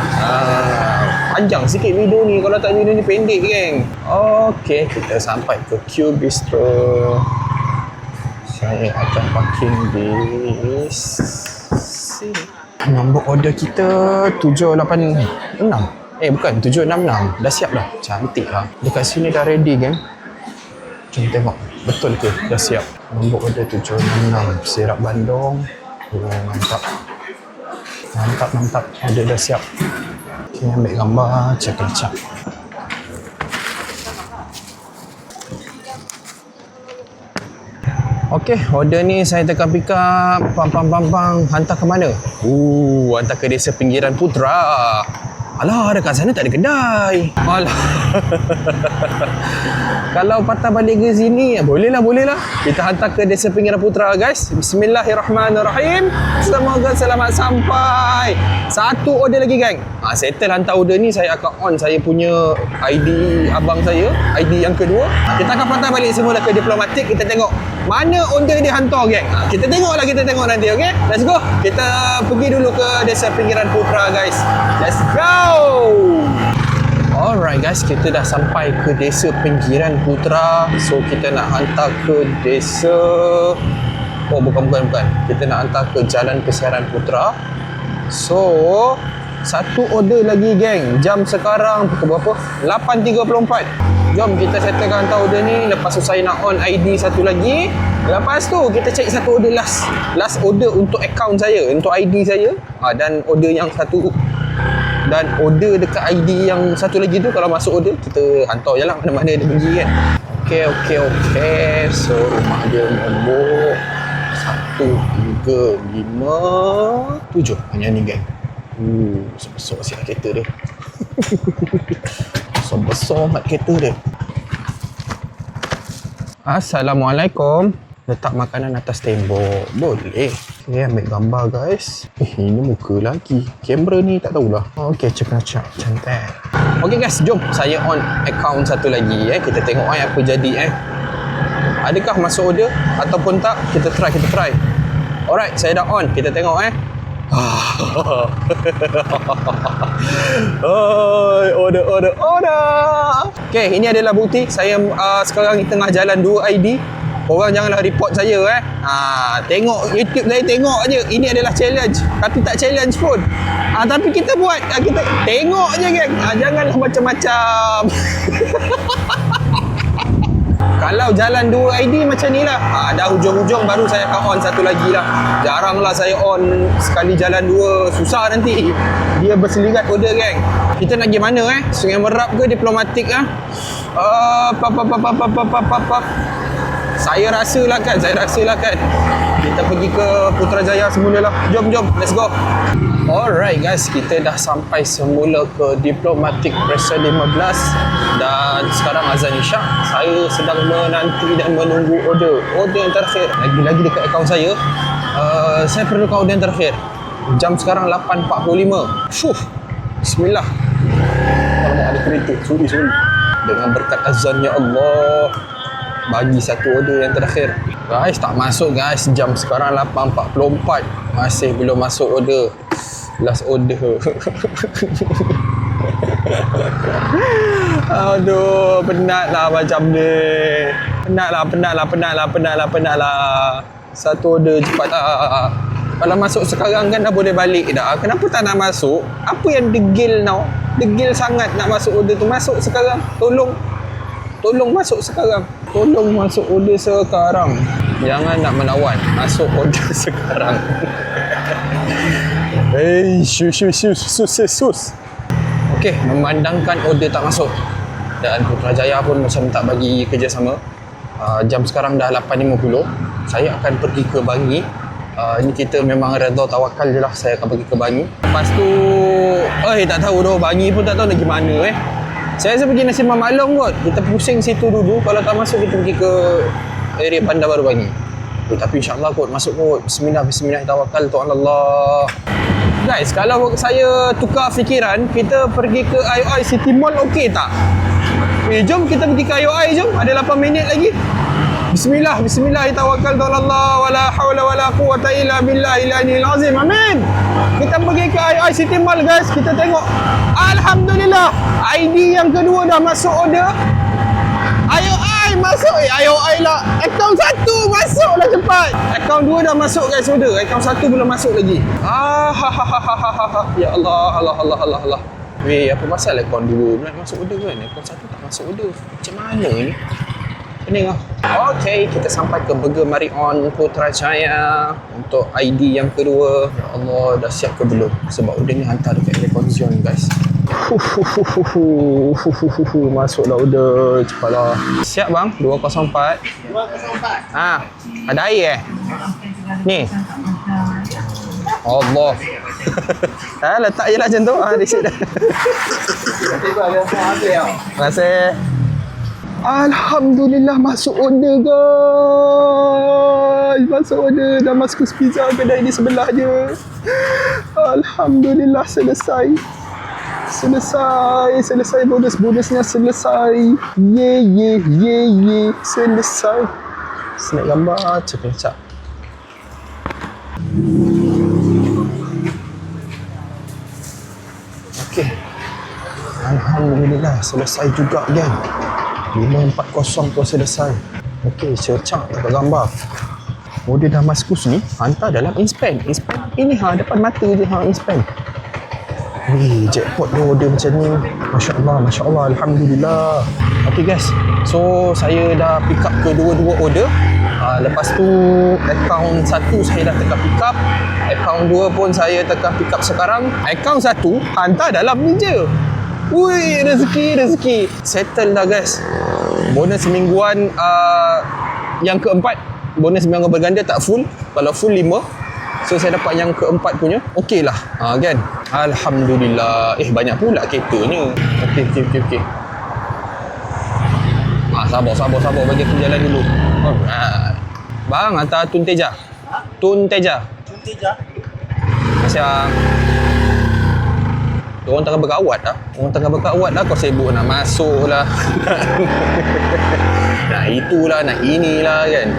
Panjang sikit video ni. Kalau tak video ni pendek geng. Okay, kita sampai ke Q Bistro. Saya akan parking di sini. Nombor order kita 786. Bukan, 766. Dah siap dah. Cantik lah. Dekat sini dah ready geng. Jom tengok. Betul ke? Dah siap. Nombor order 766. Sirap Bandung. Mantap. Order dah siap. Okay, ambil gambar. Cek. Okey, order ni saya tekan pick up. Pang. Hantar ke mana? Hantar ke Desa Pinggiran Putra. Alah, dekat sana tak ada kedai. Alah. Kalau patah balik ke sini, boleh lah. Kita hantar ke Desa Pinggiran Putra guys. Bismillahirrahmanirrahim. Semoga selamat sampai. 1 order lagi gang. Settle hantar order ni, saya akan on saya punya ID abang saya, ID yang kedua. Kita akan patah balik semula ke Diplomatic. Kita tengok mana order dia hantar geng. Kita tengok nanti, okay? Let's go. Kita pergi dulu ke Desa Pinggiran Putra guys. Let's go. Alright guys, kita dah sampai ke Desa Pinggiran Putra. So kita nak hantar ke desa, bukan. Kita nak hantar ke Jalan Kesiaran Putra. So 1 order lagi geng. Jam sekarang pukul berapa? 8.34. Jom kita settlekan hantar order ni. Lepas tu saya nak on ID satu lagi. Lepas tu kita cari 1 order last order untuk account saya, untuk ID saya. Dan order yang satu, dan order dekat ID yang satu lagi tu, kalau masuk order kita hantar je lah mana-mana dia pergi kan. Okay. So rumah dia nombor 1357. Hanya ni geng. Besar siap kereta dia. Besar mat kereta dia. Assalamualaikum. Letak makanan atas tembok. Boleh. Okay, ambil gambar guys. Ini muka lagi. Kamera ni tak tahulah. Okay, cek. Cantik. Okay guys, jom saya on account satu lagi. Kita tengok apa jadi. Adakah masuk order ataupun tak? Kita try. Alright, saya dah on. Kita tengok Order. Okay, ini adalah bukti. Saya sekarang di tengah jalan 2 ID. Korang janganlah report saya tengok YouTube saya, tengok je. Ini adalah challenge, tapi tak challenge pun. Tapi kita buat, kita tengok je geng. Janganlah macam-macam. Kalau jalan 2 ID macam ni lah, dah hujung-hujung baru saya akan on satu lagi lah. Jarang lah saya on sekali jalan 2, susah nanti. Dia berselirat order geng. Kita nak pergi mana Sungai Merap ke Diplomatic Saya rasalah kan. Kita pergi ke Putrajaya semula lah. Jom, let's go. Alright guys, kita dah sampai semula ke Diplomatic Preser 15 dan sekarang azan Isyak. Saya sedang menanti dan menunggu order yang terakhir. Lagi-lagi dekat akaun saya. Saya perlukan order yang terakhir. Jam sekarang 8.45. Bismillah. Kalau ada kereta, sorry. Dengan berkat azan ya Allah, bagi satu order yang terakhir. Guys, tak masuk guys. Jam sekarang 8.44. Masih belum masuk order. Last order. Aduh, penat lah macam ni. Penat lah. Satu order cepat lah. Kalau masuk sekarang kan dah boleh balik dah. Kenapa tak nak masuk? Apa yang degil now? Degil sangat nak masuk order tu. Masuk sekarang. Tolong masuk sekarang. Tolong masuk order sekarang. Jangan nak menawan. Masuk order sekarang. Sus. Okey, memandangkan order tak masuk dan Putrajaya pun macam tak bagi kerjasama. Jam sekarang dah 8.50. Saya akan pergi ke Bangi. Ini kita memang redha tawakal je lah. Saya akan pergi ke Bangi. Lepas tu tak tahu dah Bangi pun tak tahu lagi mana Saya rasa pergi Nasi Maklum kot. Kita pusing situ dulu. Kalau tak masuk kita pergi ke area Bandar Baru Bangi. Tapi insyaAllah kot masuk kot. Bismillah tawakal tu Allah. Guys, kalau saya tukar fikiran, kita pergi ke IOI City Mall okey tak? Jom kita pergi ke IOI jom. Ada 8 minit lagi. Bismillah tawakal tu Allah. Wala hawla wala quwwata illa billahil aliyil azim. Amin. Kita pergi ke IOI City Mall guys. Kita tengok. Alhamdulillah. ID yang kedua dah masuk order. IOI masuk. IOI lah. Akaun 1 masuk lah cepat. Akaun 2 dah masuk guys order. Akaun 1 belum masuk lagi. Ya Allah. Weh, apa pasal akaun 2 belum masuk order kan? Akaun 1 tak masuk order. Macam mana ni? Pening lah. Okey, kita sampai ke Burger Marion Putrajaya untuk ID yang kedua. Ya Allah, dah siap ke belum? Sebab order ni hantar dekat Reconzion guys. Masuklah order. Cepatlah. Siap bang? 204. Ada air ni? Allah. Letak je lah macam tu. Receipt dah. Terima kasih. Alhamdulillah masuk order guys. Masuk order Damascus Pizza, kedai di sebelah je. Alhamdulillah selesai bonusnya selesai. Ye selesai. Snap gambar cekecak. Okey, alhamdulillah selesai juga kan. 540 pun selesai. Okey, cekecak dapat gambar. Order Damascus ni hantar dalam InSpan ini depan mata je InSpan. Wih, jackpot dia order macam ni. Masya Allah, Alhamdulillah. Okay guys, so saya dah pick up kedua-dua order. Lepas tu akaun 1 saya dah tekan pick up. Akaun 2 pun saya tekan pick up sekarang. Akaun 1 hantar dalam ni je. Wih, rezeki. Settle dah guys. Bonus mingguan yang keempat. Bonus mingguan berganda tak full. Kalau full 5. So saya dapat yang keempat punya. Okey lah kan. Alhamdulillah. Banyak pula keretanya. Okey. Sabar bagi aku jalan dulu. Alright. Bang, hantar Tun Teja. Tun Teja. Kasih bang. Orang tengah berkawat lah. Kau sibuk nak masuk lah. Nak itulah, nak inilah kan.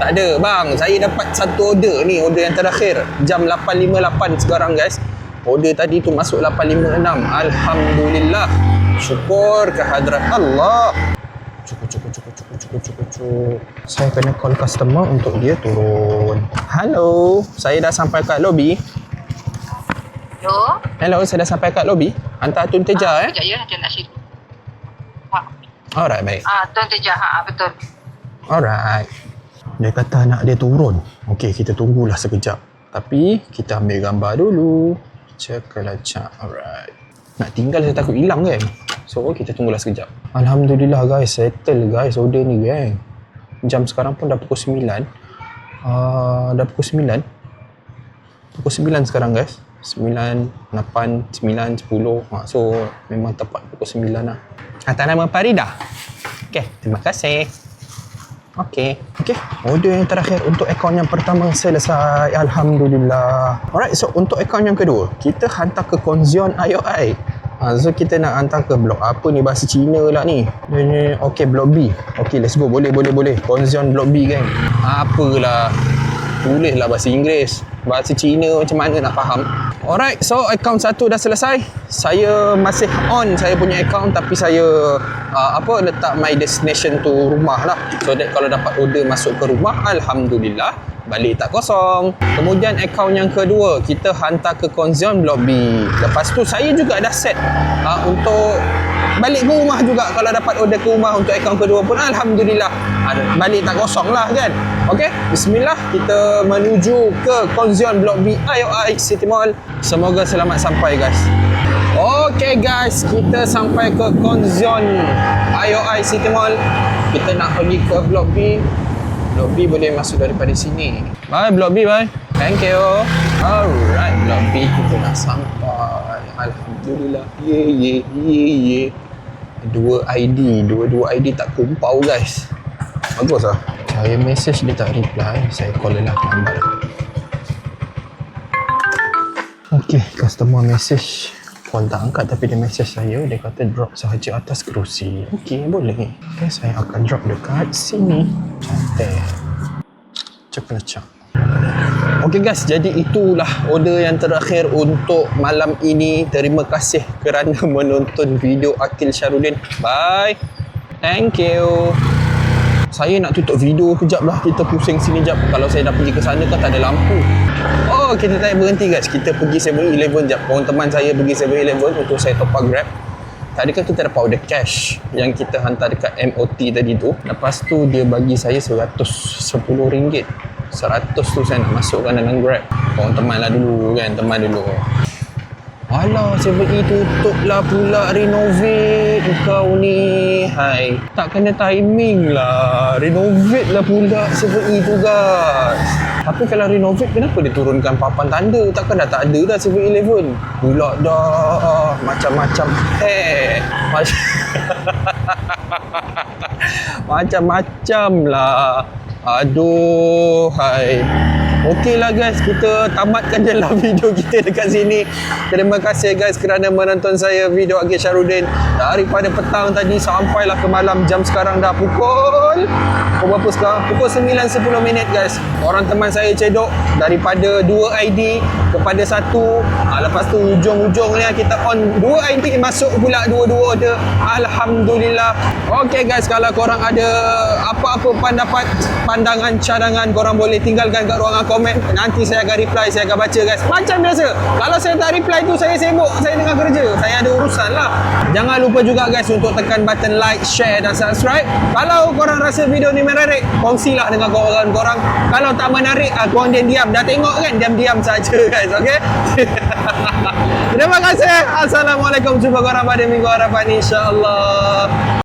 Tak ada bang. Saya dapat satu order ni. Order yang terakhir. Jam 8.58 sekarang guys. Order tadi tu masuk 8.56. Alhamdulillah. Syukur kehadrat Allah. Cukup. Saya kena call customer untuk dia turun. Hello. Saya dah sampai kat lobby. Hello, saya dah sampai kat lobby. Hantar Tun Teja Sekejap ya, dia nak share. Alright, baik. Tun Teja, betul. Alright. Dia kata nak dia turun. Okey, kita tunggulah sekejap. Tapi kita ambil gambar dulu. Cekelacak. Alright. Nak tinggal saya takut hilang kan. So kita tunggulah sekejap. Alhamdulillah guys, settle guys order ni gang. Jam sekarang pun dah pukul 9. Dah pukul 9. Pukul 9 sekarang guys. 9, 8, 9, 10. So memang tepat pukul 9 lah. Atas nama Farida. Okay, terima kasih. Okay. Order yang terakhir untuk akaun yang pertama selesai. Alhamdulillah. Alright, so untuk akaun yang kedua, kita hantar ke Konzion IOI. So kita nak hantar ke blok apa ni, bahasa Cina lah ni. Okay, blok B. Okay, let's go. Boleh. Konzion blok B kan. Apalah. Tulislah bahasa Inggeris. Bahasa Cina macam mana nak faham. Alright, so akaun satu dah selesai. Saya masih on saya punya akaun, tapi saya letak my destination tu rumah lah. So that kalau dapat order masuk ke rumah, Alhamdulillah, balik tak kosong. Kemudian akaun yang kedua, kita hantar ke Konzion blok B. Lepas tu saya juga dah set untuk balik ke rumah juga. Kalau dapat order ke rumah untuk akaun kedua pun, Alhamdulillah, balik tak kosong lah kan. Okay, bismillah, kita menuju ke Konzion blok B IOI City Mall. Semoga selamat sampai guys. Okay guys, kita sampai ke Konzion IOI City Mall. Kita nak pergi ke blok B. Blok B boleh masuk daripada sini. Bye blok B, bye. Thank you. Alright, blok B kita dah sampai. Alhamdulillah. Ye. Dua ID tak kumpau guys. Bagus lah. Saya message dia tak reply. Saya call lah lambat. Okay, customer message. Call tak angkat tapi dia message saya. Dia kata drop sahaja atas kerusi. Okay, boleh. Okay, saya akan drop dekat sini. Cantik. Cek. Okay guys, jadi itulah order yang terakhir untuk malam ini. Terima kasih kerana menonton video Aqil Syarudin. Bye. Thank you. Saya nak tutup video kejap lah. Kita pusing sini jap. Kalau saya dah pergi ke sana kan tak ada lampu. Oh, kita tak berhenti guys. Kita pergi 7-Eleven jap. Kawan teman saya pergi 7-Eleven untuk saya top up Grab. Tadi kan kita dapat order cash yang kita hantar dekat MOT tadi tu. Lepas tu dia bagi saya RM110. 100 tu saya nak masukkan dalam Grab. Kawan teman lah dulu kan. Teman dulu. Alah, 7E tutup lah pula, renovate kau ni. Hai, tak kena timing lah. Renovate lah pula 7E tu guys. Tapi kalau renovate, kenapa dia turunkan papan tanda? Takkan dah tak ada dah 7-Eleven. Pula dah macam-macam. Macam-macam lah. Aduh, hai. Okey lah guys, kita tamatkan je lah video kita dekat sini. Terima kasih guys kerana menonton saya video Aqil Syarudin daripada petang tadi sampailah ke malam. Jam sekarang dah pukul berapa sekarang? Pukul 9:10 guys. Orang teman saya cedok daripada 2 ID kepada 1. Lepas tu ujung-ujungnya kita on 2 ID masuk pula 2 order. Alhamdulillah. Okey guys, kalau korang ada apa-apa pendapat, pandangan, cadangan, korang boleh tinggalkan kat ruangan komen. Nanti saya akan reply, saya akan baca guys. Macam biasa, kalau saya tak reply tu saya sibuk, saya tengah kerja, saya ada urusan lah. Jangan lupa juga guys untuk tekan button like, share dan subscribe. Kalau korang rasa video ni menarik, kongsilah dengan kawan korang. Kalau tak menarik, korang diam-diam. Dah tengok kan, diam-diam saja guys. Okay. Terima kasih. Assalamualaikum. Jumpa korang pada minggu harapan insyaAllah.